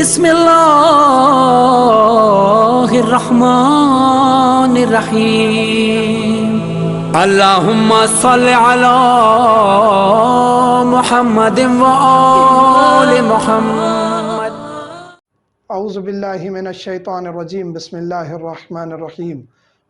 बिस्मिल्लाहिर्रहमानिर्रहीम। अल्लाहुम्मा सल्लि अला मुहम्मदिन व आलि मुहम्मद। औज़ु बिल्लाहि मिनश शैतानिर रजीम। बिस्मिल्लाहिर्रहमानिर रहीम।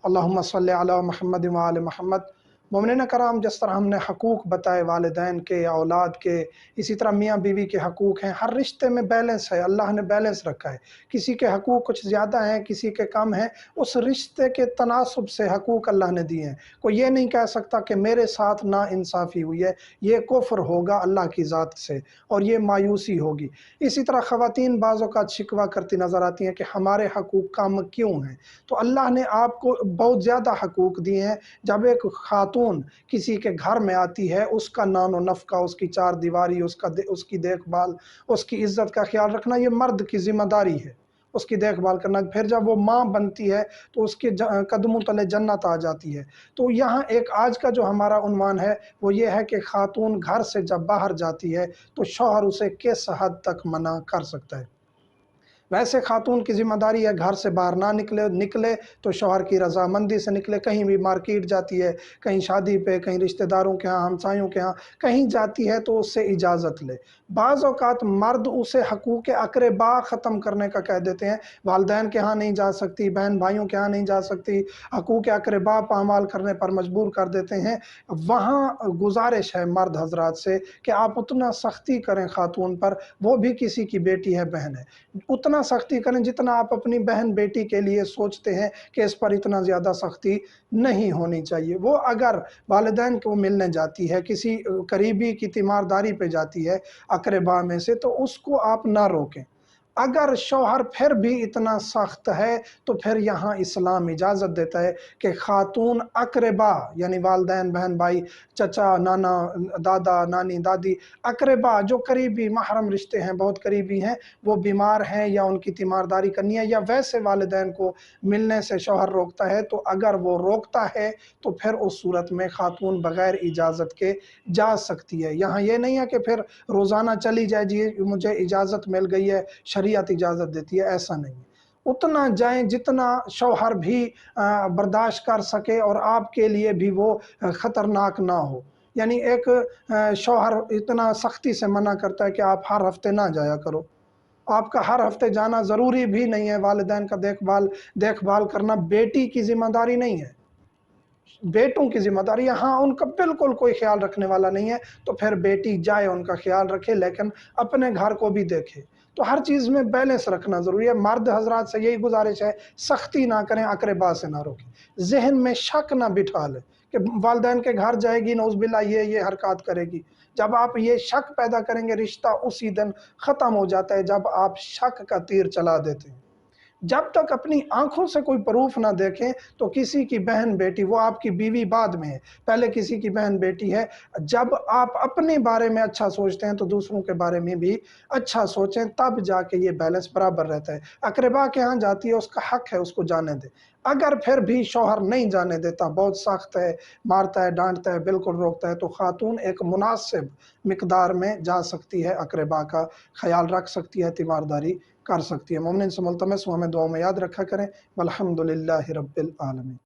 अल्लाहुम्मा सल्लि अला मुहम्मद व आलि मुहम्मद। मोमिनीन कराम, जिस तरह हमने हकूक़ बताए वालिदैन के, औलाद के, इसी तरह मियाँ बीवी के हकूक़ हैं। हर रिश्ते में बैलेंस है, अल्लाह ने बैलेंस रखा है। किसी के हकूक़ कुछ ज़्यादा हैं, किसी के कम हैं। उस रिश्ते के तनासुब से हकूक़ अल्लाह ने दिए हैं। कोई ये नहीं कह सकता कि मेरे साथ ना इंसाफ़ी हुई है, ये कुफ्र होगा अल्लाह की ज़ात से और ये मायूसी होगी। इसी तरह ख़वातीन बाज़ औक़ात शिकवा करती नज़र आती हैं कि हमारे हकूक़ कम क्यों हैं। तो अल्लाह ने आपको बहुत ज़्यादा हकूक़ दिए हैं। जब एक खातून किसी के घर में आती है, उसका नानो नफ़का, उसकी चार दीवारी, उसकी देखभाल, उसकी इज़्ज़त का ख्याल रखना, ये मर्द की ज़िम्मेदारी है, उसकी देखभाल करना। फिर जब वो माँ बनती है तो उसके कदमों तले जन्नत आ जाती है। तो यहाँ एक आज का जो हमारा उन्वान है वो ये है कि खातून घर से जब बाहर जाती है तो शौहर उसे किस हद तक मना कर सकता है। वैसे खातून की ज़िम्मेदारी है घर से बाहर ना निकले तो शौहर की रज़ामंदी से निकले। कहीं भी मार्केट जाती है, कहीं शादी पे, कहीं रिश्तेदारों के यहाँ, हमसायों के यहाँ कहीं जाती है तो उससे इजाज़त ले। बाज़ औक़ात मर्द उसे हकूक़ अक़रबा ख़त्म करने का कह देते हैं। वालिदैन के यहाँ नहीं जा सकती, बहन भाइयों के यहाँ नहीं जा सकती, हकूक़ अक़रबा पामाल करने पर मजबूर कर देते हैं। वहाँ गुजारिश है मर्द हज़रात से कि आप उतना सख्ती करें खातून पर, वो भी किसी की बेटी है, बहन है। उतना सख्ती करें जितना आप अपनी बहन बेटी के लिए सोचते हैं कि इस पर इतना ज़्यादा सख्ती नहीं होनी चाहिए। वो अगर वालिदैन को मिलने जाती है, किसी करीबी की तीमारदारी पे जाती है अक़रबा में से, तो उसको आप ना रोकें। अगर शौहर फिर भी इतना सख्त है तो फिर यहाँ इस्लाम इजाज़त देता है कि खातून अक़रबा यानी वालिदैन, बहन भाई, चचा, नाना, दादा, नानी, दादी, अक़रबा जो करीबी महरम रिश्ते हैं, बहुत करीबी हैं, वो बीमार हैं या उनकी तीमारदारी करनी है या वैसे वालिदैन को मिलने से शौहर रोकता है, तो अगर वो रोकता है तो फिर उस सूरत में खातून बग़ैर इजाज़त के जा सकती है। यहाँ ये नहीं है कि फिर रोज़ाना चली जाए, जी मुझे इजाज़त मिल गई है, शरीयत इजाज़त देती है, ऐसा नहीं है। उतना जाएं जितना शौहर भी बर्दाश्त कर सके और आपके लिए भी वो ख़तरनाक ना हो। यानी एक शौहर इतना सख्ती से मना करता है कि आप हर हफ्ते ना जाया करो। आपका हर हफ्ते जाना ज़रूरी भी नहीं है। वालिदैन का देखभाल करना बेटी की ज़िम्मेदारी नहीं है, बेटों की ज़िम्मेदारी है। हाँ, उनका बिल्कुल कोई ख्याल रखने वाला नहीं है तो फिर बेटी जाए, उनका ख्याल रखे, लेकिन अपने घर को भी देखे। तो हर चीज़ में बैलेंस रखना ज़रूरी है। मर्द हज़रात से यही गुजारिश है, सख्ती ना करें, अक़रबा से ना रोकें। ज़हन में शक ना बिठा लें कि वालिदैन के घर जाएगी, नौज़ुबिल्लाह ये हरकत करेगी। जब आप ये शक पैदा करेंगे, रिश्ता उसी दिन ख़त्म हो जाता है जब आप शक का तीर चला देते हैं। जब तक अपनी आंखों से कोई प्रूफ ना देखें तो किसी की बहन बेटी, वो आपकी बीवी बाद में है, पहले किसी की बहन बेटी है। जब आप अपने बारे में अच्छा सोचते हैं तो दूसरों के बारे में भी अच्छा सोचें, तब जाके ये बैलेंस बराबर रहता है। अक़रबा के यहाँ जाती है, उसका हक है, उसको जाने दें। अगर फिर भी शौहर नहीं जाने देता, बहुत सख्त है, मारता है, डांटता है, बिल्कुल रोकता है, तो खातून एक मुनासिब मिकदार में जा सकती है, अक़रबा का ख्याल रख सकती है, तीमारदारी कर सकती है। मोमिन से मुल्तमस हमें दुआ में याद रखा करें। वल्हम्दुलिल्लाहि रब्बिल आलमीन।